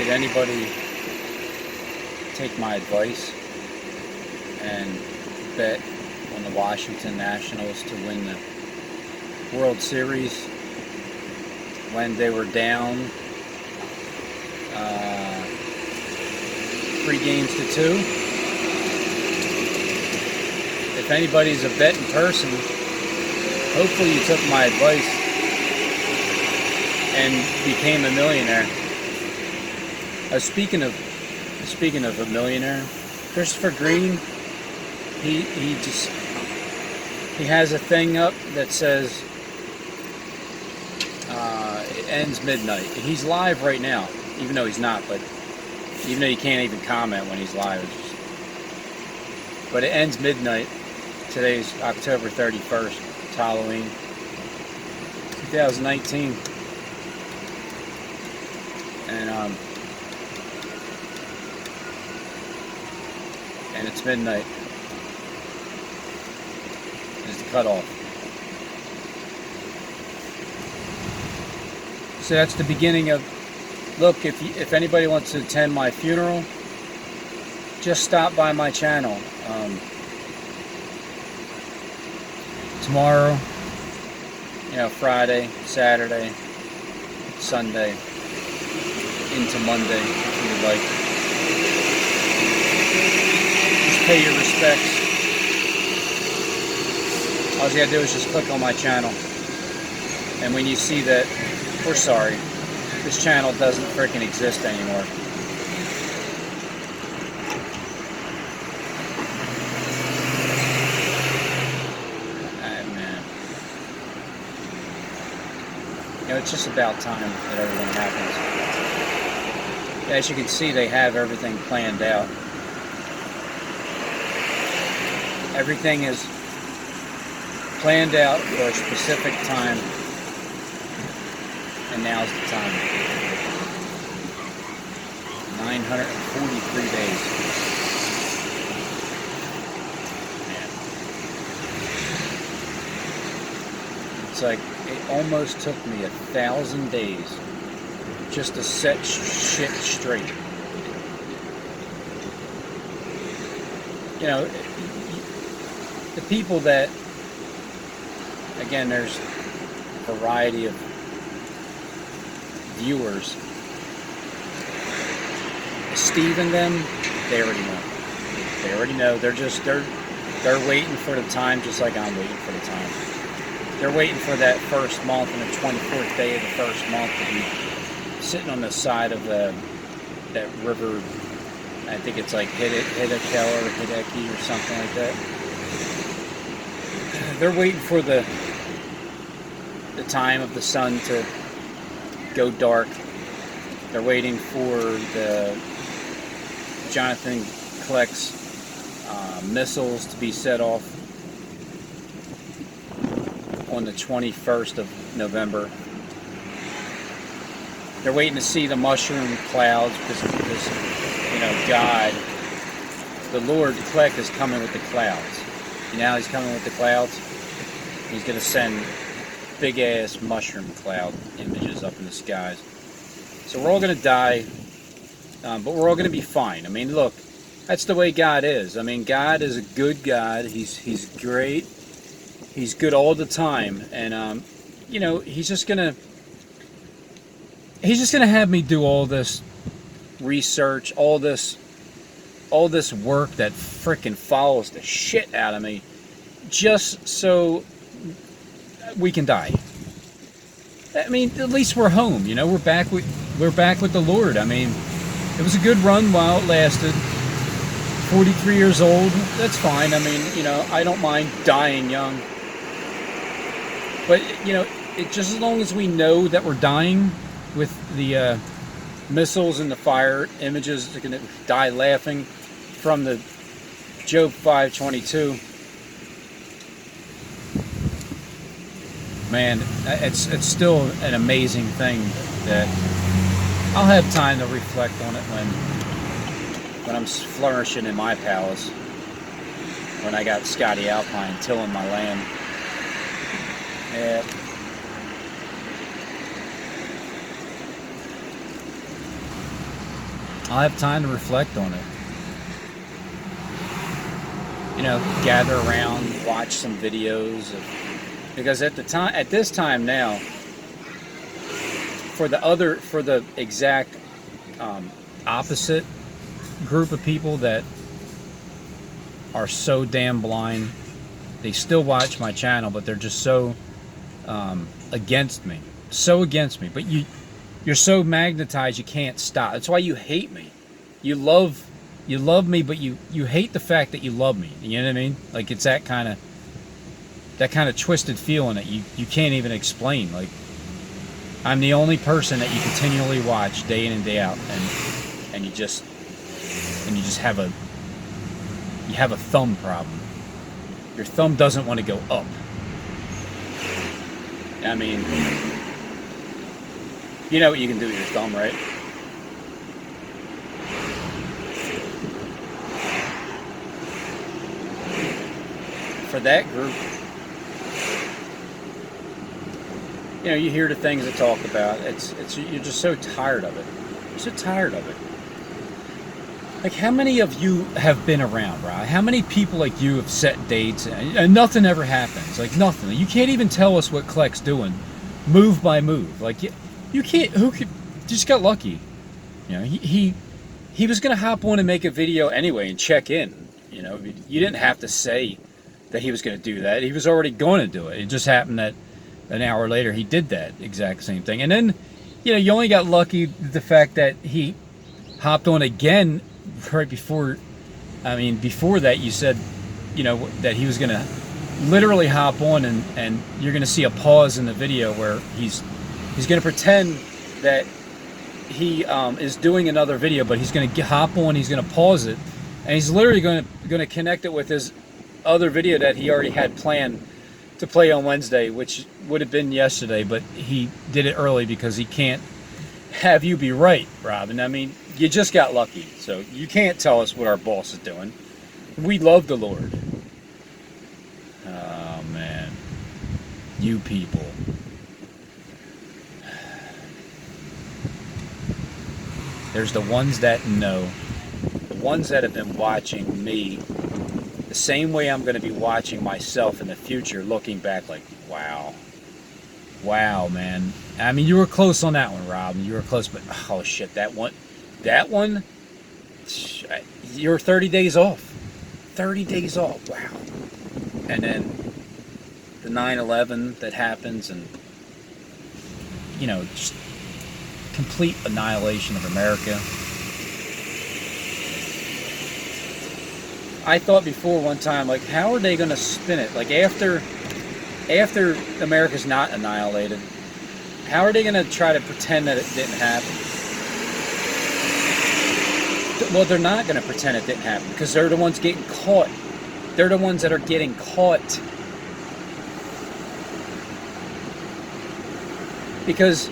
would anybody take my advice and bet on the Washington Nationals to win the World Series when they were down 3-2? If anybody's a betting person, hopefully you took my advice and became a millionaire. Speaking of a millionaire, Christopher Green, he has a thing up that says it ends midnight. He's live right now, even though he's not, but even though you can't even comment when he's live. But it ends midnight. Today's October 31st. It's Halloween 2019. And it's midnight. Is the cutoff. So that's the beginning of. Look, if anybody wants to attend my funeral, just stop by my channel. Tomorrow, Friday, Saturday, Sunday, into Monday, if you would like. Just pay your respects. All you gotta do is just click on my channel. And when you see that, we're sorry, this channel doesn't freaking exist anymore. Man. It's just about time that everything happens. As you can see, they have everything planned out. Everything is planned out for a specific time, and now's the time. 943 days. Man. It's like it almost took me 1,000 days just to set shit straight. The people that, again, there's a variety of viewers. Steve and them, they already know. They already know. They're waiting for the time, just like I'm waiting for the time. They're waiting for that first month and the 24th day of the first month to be sitting on the side of that river. I think it's like Hiddekel or Hideki or something like that. They're waiting for the time of the sun to go dark. They're waiting for the Jonathan Kleck's missiles to be set off on the 21st of November. They're waiting to see the mushroom clouds because God, the Lord Kleck is coming with the clouds. Now he's coming with the clouds. He's going to send big ass mushroom cloud images up in the skies. So we're all going to die, but we're all going to be fine. I mean, look, that's the way God is. I mean, God is a good God. He's great. He's good all the time, and he's just gonna have me do all this research, all this work that frickin' follows the shit out of me, just so we can die. I mean, at least we're home. We're back with the Lord. I mean, it was a good run while it lasted. 43 years old, that's fine. I mean, I don't mind dying young. But, it just as long as we know that we're dying with the missiles and the fire images, they're going to die laughing from the Job 5:22. Man, it's still an amazing thing that I'll have time to reflect on it when I'm flourishing in my palace, when I got Scotty Alpine tilling my land. Yeah. I'll have time to reflect on it. You know, gather around, watch some videos because at this time now, for the exact opposite group of people that are so damn blind, they still watch my channel, but they're just so against me, But you're so magnetized you can't stop. That's why you hate me. You love me, but you hate the fact that you love me. You know what I mean? Like it's that kind of twisted feeling that you can't even explain. Like I'm the only person that you continually watch day in and day out, and you just have a thumb problem. Your thumb doesn't want to go up. I mean, you know what you can do with your thumb, right? For that group, you know, you hear the things they talk about. You're just so tired of it. You're so tired of it. Like, how many of you have been around, right? How many people like you have set dates and nothing ever happens? Like, nothing. You can't even tell us what Kleck's doing, move by move. Like, you can't. Who could? Just got lucky. You know, he was gonna hop on and make a video anyway and check in. You know, you didn't have to say that he was gonna do that. He was already going to do it. It just happened that an hour later he did that exact same thing. And then, you know, you only got lucky the fact that he hopped on again right before. I mean, before that you said, you know, that he was gonna literally hop on and you're gonna see a pause in the video where he's gonna pretend that he is doing another video, but he's gonna hop on, he's gonna pause it, and he's literally gonna connect it with his other video that he already had planned to play on Wednesday, which would have been yesterday, but he did it early because he can't have you be right, Robin. I mean, you just got lucky, so you can't tell us what our boss is doing. We love the Lord. Oh man, you people. There's the ones that know, the ones that have been watching me the same way I'm going to be watching myself in the future, looking back like, wow, man. I mean, you were close on that one, Rob. You were close, but oh shit, that one, you're 30 days off. 30 days off, wow. And then the 9/11 that happens, and you know, just complete annihilation of America. I thought before one time, like, how are they going to spin it? Like, after America's not annihilated, how are they going to try to pretend that it didn't happen? Well, they're not going to pretend it didn't happen because they're the ones getting caught. They're the ones that are getting caught. Because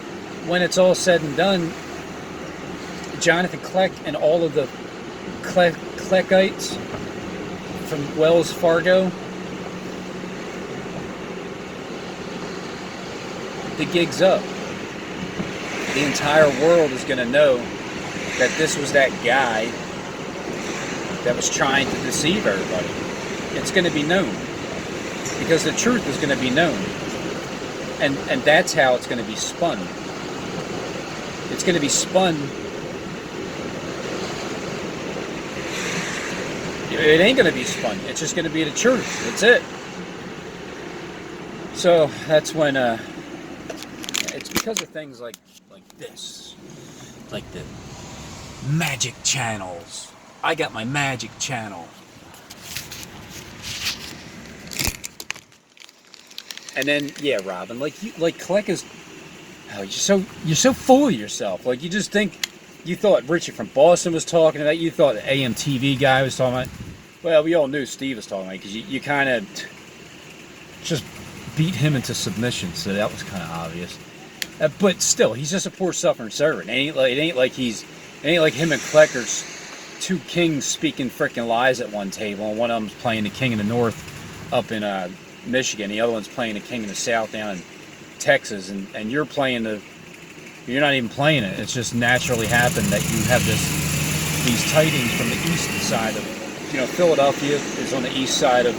when it's all said and done, Jonathan Kleck and all of the Kleckites from Wells Fargo, the gig's up. The entire world is going to know that this was that guy that was trying to deceive everybody. It's going to be known because the truth is going to be known, and that's how it's going to be spun. It's going to be spun. It ain't going to be spun. It's just going to be the truth. That's it. So that's when it's because of things like this, like the magic channels. I got my magic channel, and then yeah, Robin, like Kleck is. Oh, you're so full of yourself. Like, you just think, you thought Richard from Boston was talking about, you thought the AMTV guy was talking about. Well, we all knew Steve was talking about, because you kind of just beat him into submission, so that was kind of obvious. But still, he's just a poor suffering servant. It ain't like him and Kleck are two kings speaking freaking lies at one table, and one of them's playing the King of the North up in Michigan, the other one's playing the King of the South down in Texas, and you're not even playing it. It's just naturally happened that you have this these tidings from the east side of, Philadelphia is on the east side of,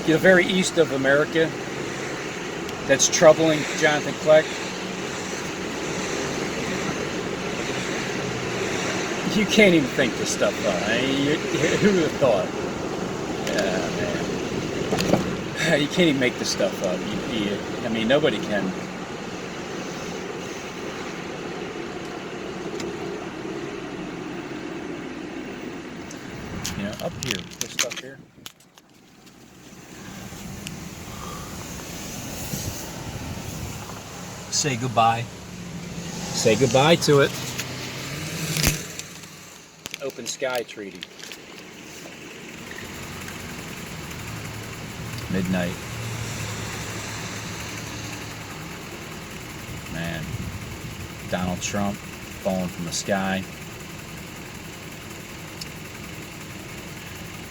very east of America. That's troubling Jonathan Kleck. You can't even think this stuff up. I mean, who would have thought? Man. You can't even make this stuff up. I mean, nobody can. Up here, this stuff here. Say goodbye. Say goodbye to it. Open Sky Treaty. Midnight. Man. Donald Trump falling from the sky.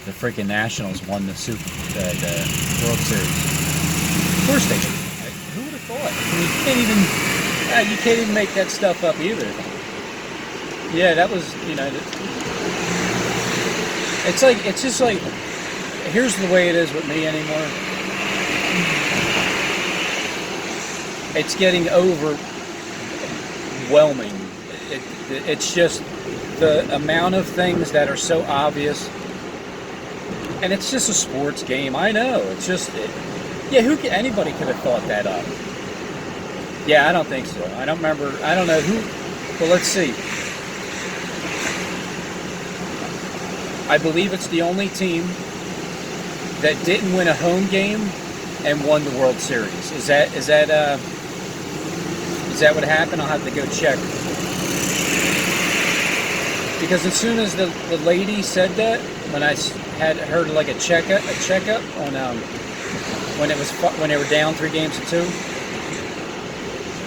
The freaking Nationals won the World Series. Of course they did. Who would have thought? I mean, you can't even make that stuff up either. Yeah, that was, it's just like, here's the way it is with me anymore. It's getting overwhelming. It's just the amount of things that are so obvious. And it's just a sports game. I know. It's just, anybody could have thought that up. Yeah, I don't think so. I don't remember. I don't know who. Well, let's see. I believe it's the only team that didn't win a home game and won the World Series. Is that what happened? I'll have to go check. Because as soon as the lady said that, when I had heard like a checkup on when they were down 3-2.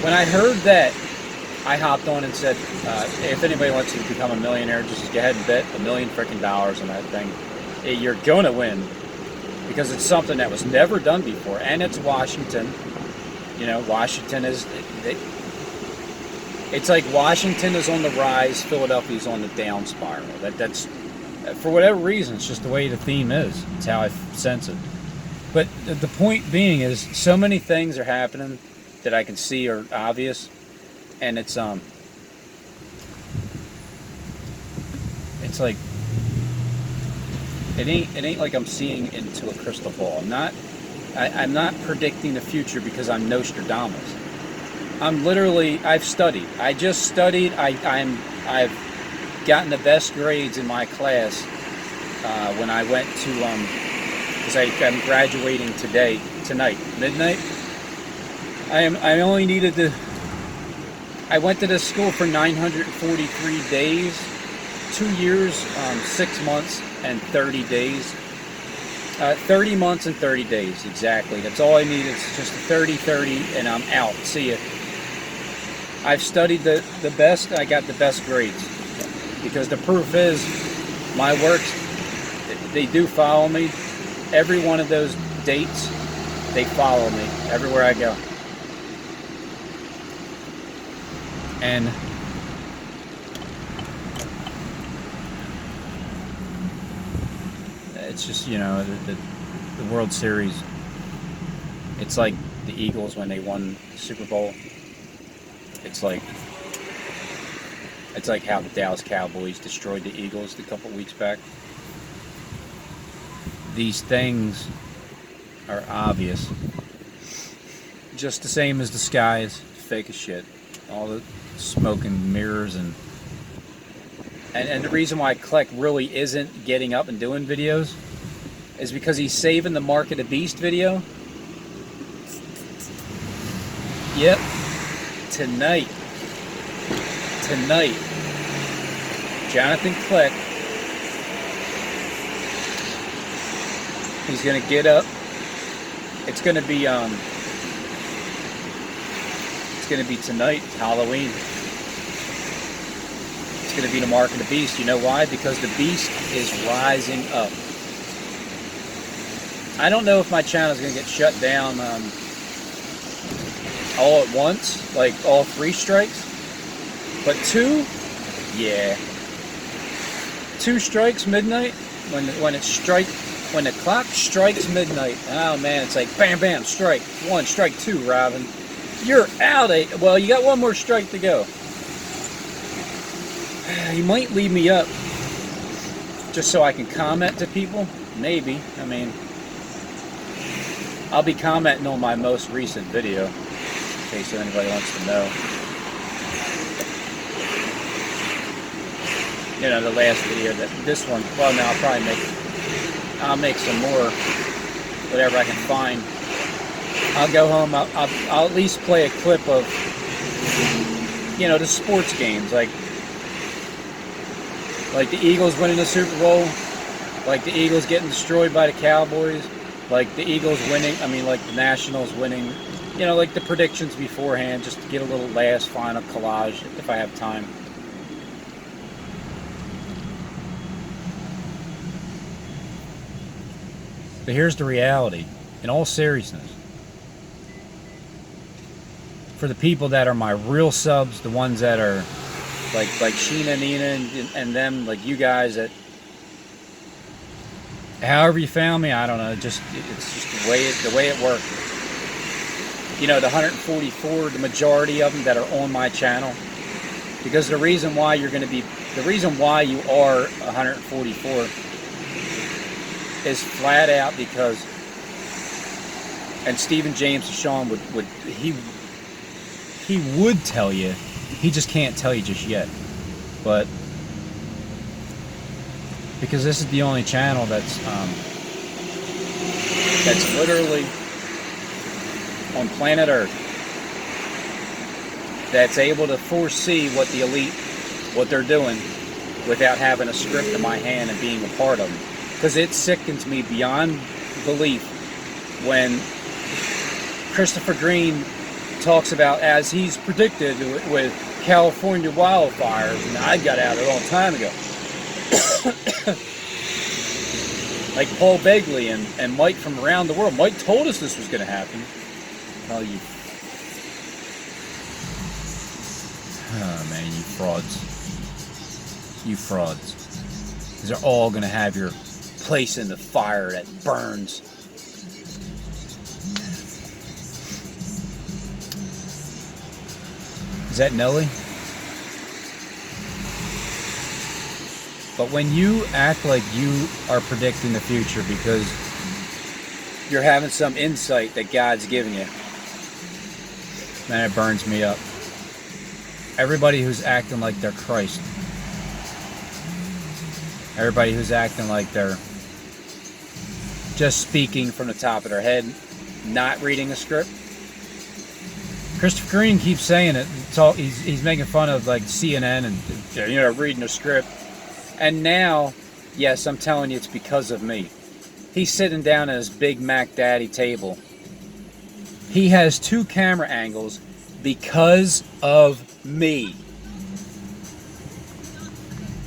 When I heard that, I hopped on and said, if anybody wants to become a millionaire, just go ahead and bet $1 million freaking dollars on that thing. You're gonna win, because it's something that was never done before, and it's Washington. Washington is. It's like Washington is on the rise, Philadelphia's on the down spiral. That's for whatever reason, it's just the way the theme is. It's how I sense it. But the point being is, so many things are happening that I can see are obvious, and it's like it ain't like I'm seeing into a crystal ball. I'm not predicting the future because I'm Nostradamus. I've studied. I just studied. I've gotten the best grades in my class when I went to because I'm graduating tonight, midnight. I only needed to. I went to this school for 943 days, 2 years, 6 months, and 30 days. 30 months and 30 days, exactly. That's all I need. It's just 30, and I'm out. See ya. I've studied the best. I got the best grades. Because the proof is, my works, they do follow me. Every one of those dates, they follow me everywhere I go. And it's just, the World Series, it's like the Eagles when they won the Super Bowl. It's like how the Dallas Cowboys destroyed the Eagles a couple weeks back. These things are obvious. Just the same as the sky is fake as shit. All the smoke and mirrors and the reason why Kleck really isn't getting up and doing videos is because he's saving the Mark of the Beast video. Yep. Tonight, Jonathan Kleck, he's gonna get up. It's gonna be tonight, Halloween. It's gonna be the Mark of the Beast. You know why? Because the Beast is rising up. I don't know if my channel is gonna get shut down all at once, like all 3 strikes, but 2, yeah. 2 strikes midnight, when the clock strikes midnight, oh man, it's like bam, bam, strike 1, strike 2, Robin. You're out. Well, you got 1 more strike to go. You might leave me up just so I can comment to people. Maybe. I mean, I'll be commenting on my most recent video, in case anybody wants to know. You know, the last video, this one, well, no, I'll make some more, whatever I can find. I'll go home, I'll at least play a clip of, you know, the sports games, like the Eagles winning the Super Bowl, like the Eagles getting destroyed by the Cowboys, like the Eagles winning, like the Nationals winning, you know, like the predictions beforehand, just to get a little last final collage if I have time. But here's the reality, in all seriousness. For the people that are my real subs, the ones that are like Sheena, Nina, and them, like you guys that, however you found me, I don't know, it's just the way it worked. You know, the 144, the majority of them that are on my channel, because the reason why you are 144 is flat out because, and Stephen James Sean would tell you, he just can't tell you just yet, but because this is the only channel that's literally on planet Earth that's able to foresee what the elite, what they're doing, without having a script in my hand and being a part of them. Because it sickens me beyond belief when Christopher Green talks about, as he's predicted with California wildfires, and I got out of it a long time ago. Like Paul Begley and Mike from around the world. Mike told us this was going to happen. Oh, oh man, you frauds. You frauds. These are all going to have your place in the fire that burns. Is that Nelly? But when you act like you are predicting the future because you're having some insight that God's given you, man, it burns me up. Everybody who's acting like they're Christ, everybody who's acting like they're just speaking from the top of their head, not reading a script. Christopher Green keeps saying it. He's making fun of like CNN and, you know, reading a script. And now, yes, I'm telling you, it's because of me. He's sitting down at his Big Mac Daddy table. He has 2 camera angles because of me.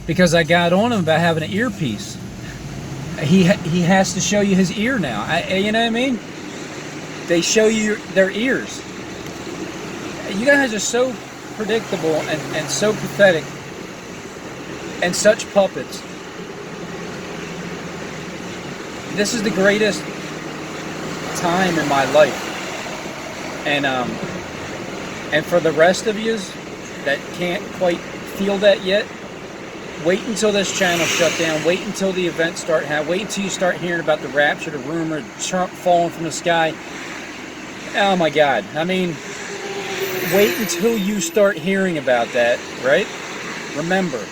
Because I got on him about having an earpiece. He has to show you his ear now. You know what I mean? They show you their ears. You guys are so predictable and so pathetic and such puppets. This is the greatest time in my life. And for the rest of yous that can't quite feel that yet, wait until this channel shut down. Wait until the events start happening. Wait until you start hearing about the rapture, the rumor, Trump falling from the sky. Oh my God. I mean, wait until you start hearing about that, right? Remember,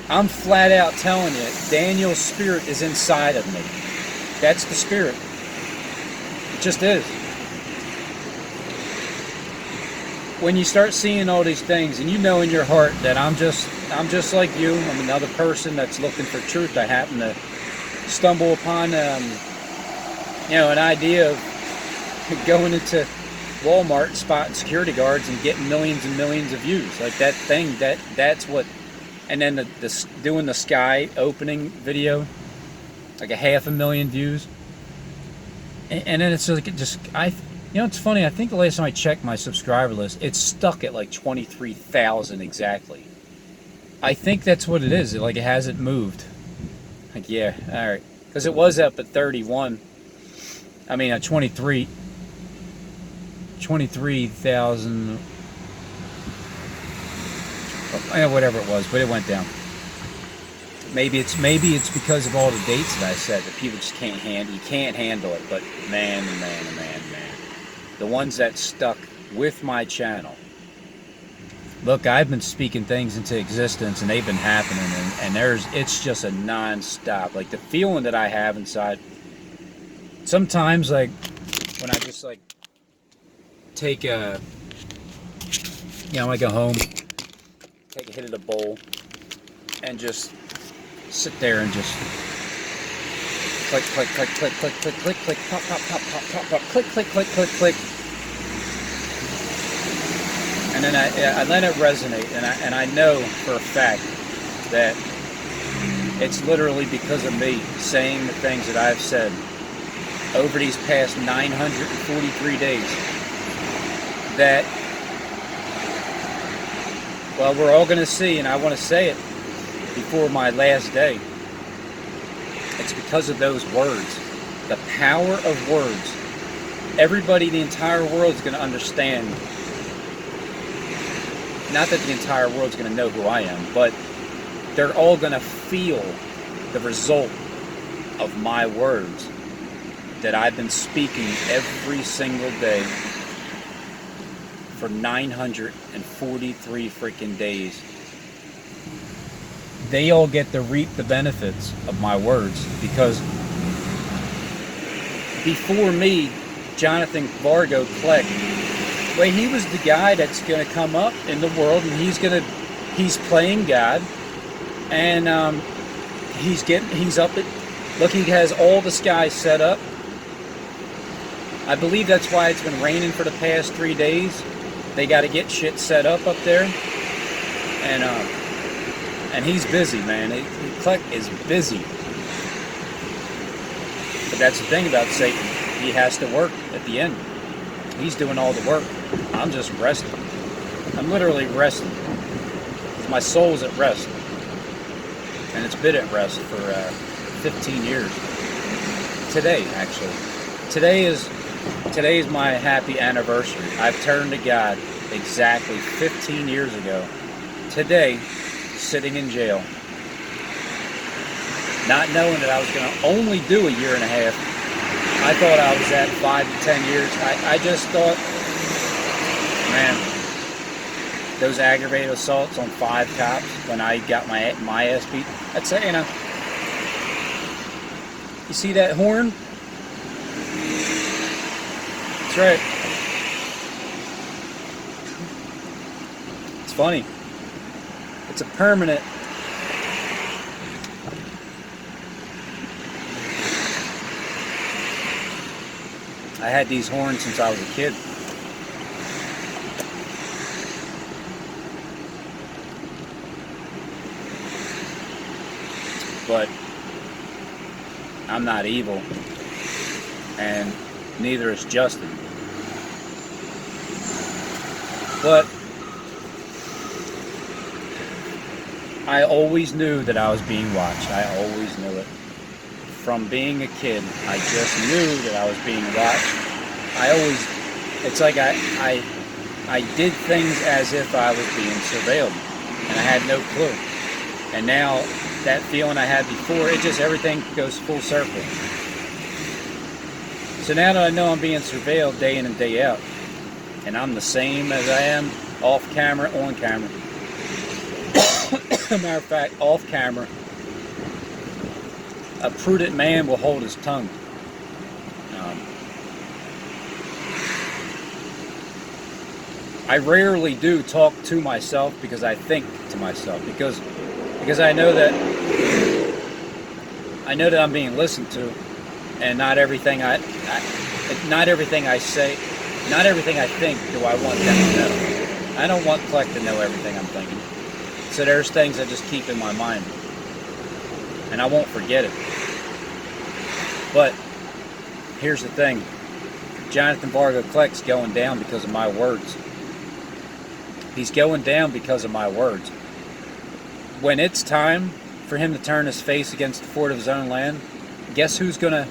I'm flat out telling you, Daniel's spirit is inside of me. That's the spirit. It just is. When you start seeing all these things, and you know in your heart that I'm just like you. I'm another person that's looking for truth. I happen to stumble upon, an idea of going into Walmart, spotting security guards, and getting millions and millions of views. Like that thing. That's what. And then doing the sky opening video, like 500,000 views. And then it's like it's funny, I think the last time I checked my subscriber list, it's stuck at like 23,000 exactly. I think that's what it is. Like, it hasn't moved. Like, yeah, all right. Because it was up at 31. I mean, at 23,000, whatever it was, but it went down. Maybe it's because of all the dates that I said that people just can't handle. You can't handle it. But man, the ones that stuck with my channel. Look, I've been speaking things into existence, and they've been happening, and it's just a non-stop. Like, the feeling that I have inside. Sometimes, like, when I just, like, take a, I go home, take a hit of the bowl, and just sit there and just click, click, click, click, click, click, click, click, pop, pop, pop, pop, pop, pop, click, click, click, click, click. And then I let it resonate, and I know for a fact that it's literally because of me saying the things that I've said over these past 943 days that, well, we're all going to see, and I want to say it before my last day. It's because of those words, the power of words. Everybody, the entire world is going to understand. Not that the entire world's going to know who I am, but they're all going to feel the result of my words that I've been speaking every single day for 943 freaking days. They all get to reap the benefits of my words, because before me, Jonathan Vargo Kleck, well, he was the guy that's going to come up in the world, and he's playing God, and he's up at, look, he has all the skies set up. I believe that's why it's been raining for the past 3 days. They got to get shit set up there, and he's busy, man. Kleck is busy. But that's the thing about Satan. He has to work at the end. He's doing all the work. I'm just resting. I'm literally resting. My soul's at rest. And it's been at rest for 15 years. Today, actually. Today is my happy anniversary. I've turned to God exactly 15 years ago. Today, sitting in jail. Not knowing that I was going to only do a year and a half. I thought I was at 5 to 10 years. I just thought, man, those aggravated assaults on 5 cops when I got my ass beat. That's it, You see that horn? That's right. It's funny. It's a permanent. I had these horns since I was a kid. But I'm not evil, and neither is Justin. But I always knew that I was being watched. I always knew it. From being a kid, I just knew that I was being watched. It's like I did things as if I was being surveilled, and I had no clue. And now, that feeling I had before, everything goes full circle. So now that I know I'm being surveilled day in and day out, and I'm the same as I am off camera, on camera. Matter of fact, off camera, a prudent man will hold his tongue. I rarely do talk to myself because I think to myself, because I know that I'm being listened to, and not everything I say, not everything I think do I want them to know. I don't want Kleck to know everything I'm thinking. So there's things I just keep in my mind, and I won't forget it. But here's the thing. Jonathan Vargo Kleck's going down because of my words. He's going down because of my words. when it's time for him to turn his face against the fort of his own land, guess who's gonna?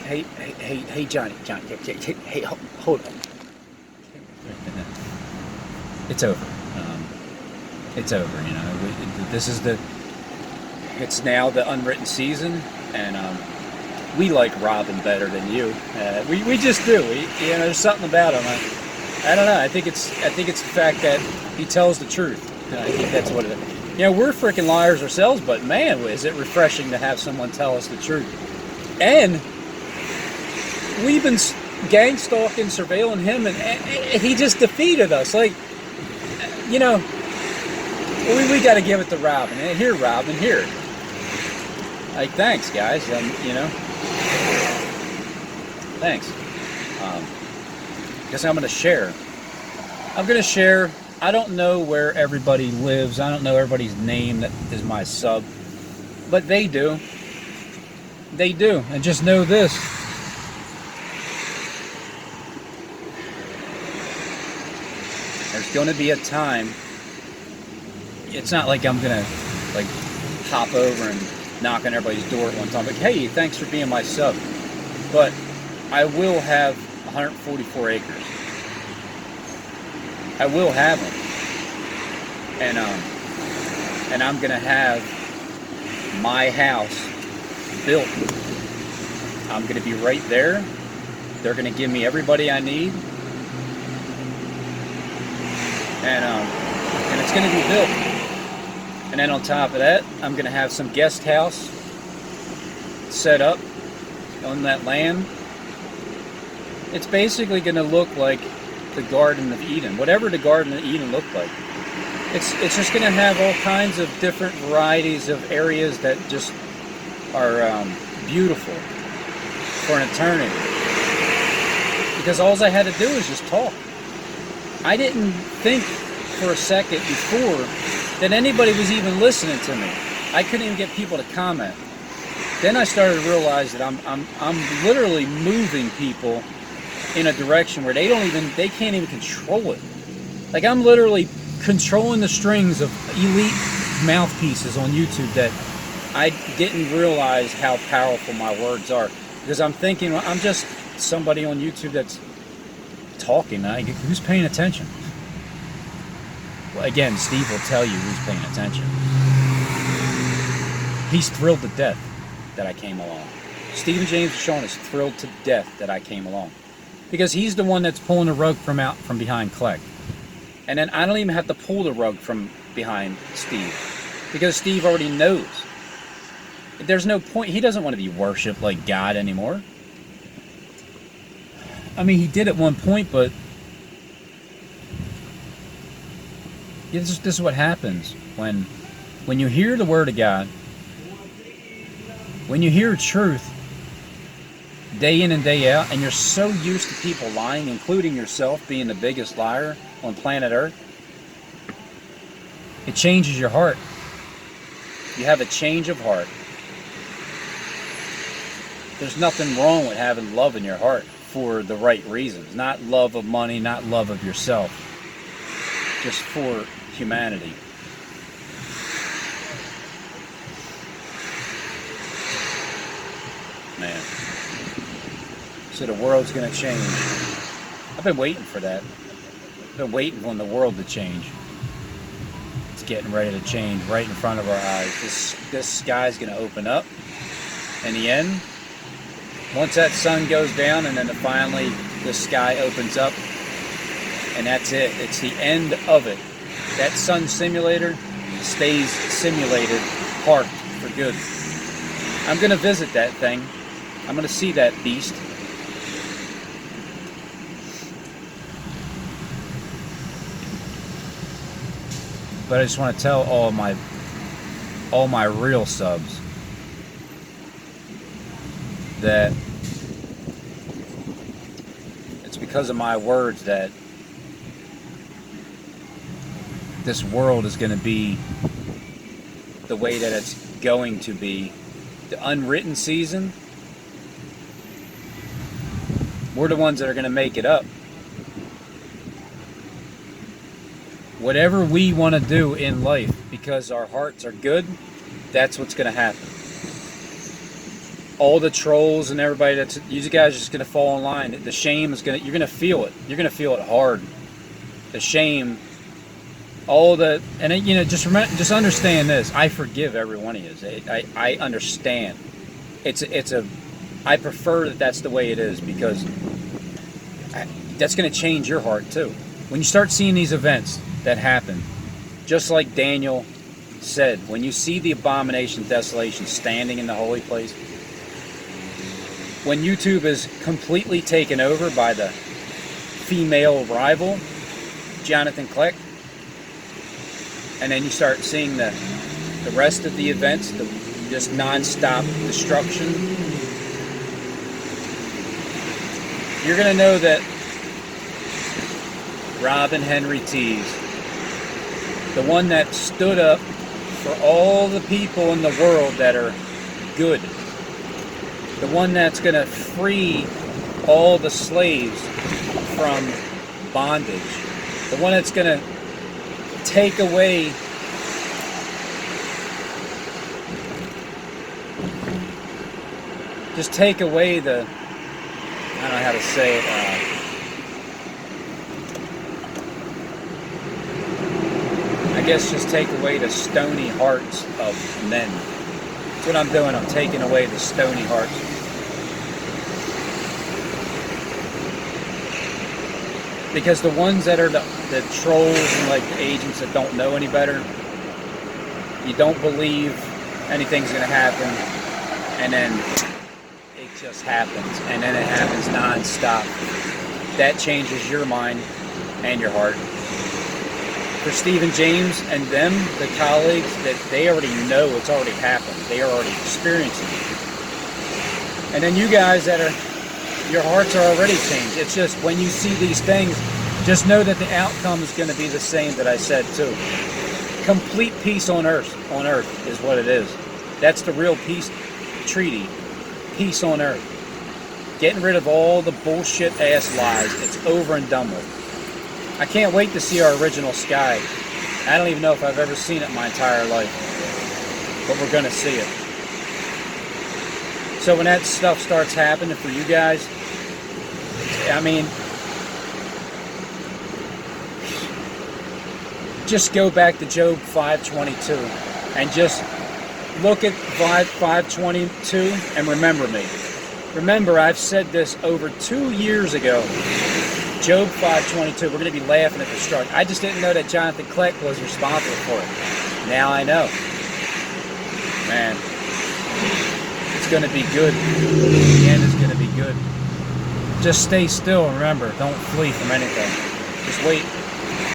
Hey, Johnny, hey, hold on. It's over. It's over. You know, it's now the unwritten season, and we like Robin better than you. We just do. There's something about him. I don't know. I think it's the fact that he tells the truth. I think that's what it is. We're freaking liars ourselves, but man, is it refreshing to have someone tell us the truth. And we've been gang stalking, surveilling him, and he just defeated us. Like, we got to give it to Robin. Here, Robin, here. Like, thanks, guys. Thanks. Guess I'm going to share. I don't know where everybody lives. I don't know everybody's name that is my sub. But they do. They do. And just know this. There's going to be a time. It's not like I'm going to hop over and knock on everybody's door at one time. Like, hey, thanks for being my sub. But I will have 144 acres. I will have them. And I'm going to have my house built. I'm going to be right there. They're going to give me everybody I need. And it's going to be built. And then on top of that, I'm going to have some guest house set up on that land. It's basically going to look like the Garden of Eden, whatever the Garden of Eden looked like. It's just going to have all kinds of different varieties of areas that just are beautiful for an eternity. Because all I had to do was just talk. I didn't think for a second before that anybody was even listening to me. I couldn't even get people to comment. Then I started to realize that I'm literally moving people in a direction where they can't even control it. Like, I'm literally controlling the strings of elite mouthpieces on YouTube that I didn't realize how powerful my words are. Because I'm thinking, well, I'm just somebody on YouTube that's talking. Who's paying attention? Well, again, Steve will tell you who's paying attention. He's thrilled to death that I came along. Stephen James Sean is thrilled to death that I came along. Because he's the one that's pulling the rug from behind Clegg. And then I don't even have to pull the rug from behind Steve. Because Steve already knows. There's no point. He doesn't want to be worshipped like God anymore. I mean, he did at one point, but this is what happens when you hear the Word of God, when you hear truth day in and day out, and you're so used to people lying, including yourself being the biggest liar on planet Earth, it changes your heart. You have a change of heart. There's nothing wrong with having love in your heart for the right reasons. Not love of money, not love of yourself. Just for humanity. Man. So the world's going to change. I've been waiting for that. I've been waiting for the world to change. It's getting ready to change right in front of our eyes. This sky's going to open up. In the end, once that sun goes down and then finally the sky opens up, and that's it. It's the end of it. That sun simulator stays simulated, parked for good. I'm going to visit that thing. I'm going to see that beast. But I just want to tell all my real subs that it's because of my words that this world is going to be the way that it's going to be. The unwritten season, we're the ones that are going to make it up. whatever we want to do in life, because our hearts are good, that's what's going to happen. All the trolls and everybody, you guys are just going to fall in line. The shame is you're going to feel it. You're going to feel it hard. The shame, just understand this. I forgive every one of you. I understand. I prefer that that's the way it is, because that's going to change your heart too. When you start seeing these events that happen, just like Daniel said, when you see the abomination of desolation standing in the holy place, when YouTube is completely taken over by the female rival, Jonathan Kleck, and then you start seeing the rest of the events, just non-stop destruction, you're going to know that Robin Henry Tees, the one that stood up for all the people in the world that are good, the one that's going to free all the slaves from bondage, the one that's going to take away the, I don't know how to say it, I guess just take away the stony hearts of men. That's what I'm doing. I'm taking away the stony hearts. Because the ones that are the trolls and like the agents that don't know any better, you don't believe anything's going to happen, and then it just happens, and then it happens non-stop. That changes your mind and your heart. For Stephen James and them, the colleagues, that they already know it's already happened. They are already experiencing it. And then you guys that are, your hearts are already changed. It's just when you see these things, just know that the outcome is going to be the same that I said too. Complete peace on earth. On earth is what it is. That's the real peace treaty. Peace on earth. Getting rid of all the bullshit ass lies. It's over and done with. I can't wait to see our original sky. I don't even know if I've ever seen it my entire life. But we're going to see it. So when that stuff starts happening for you guys, I mean, just go back to Job 5:22 and just look at 5:22 and remember me. Remember, I've said this over 2 years ago. Job 5:22, we're going to be laughing at the struggle. I just didn't know that Jonathan Kleck was responsible for it. Now I know. Man, it's going to be good. The end is going to be good. Just stay still and remember, don't flee from anything. Just wait.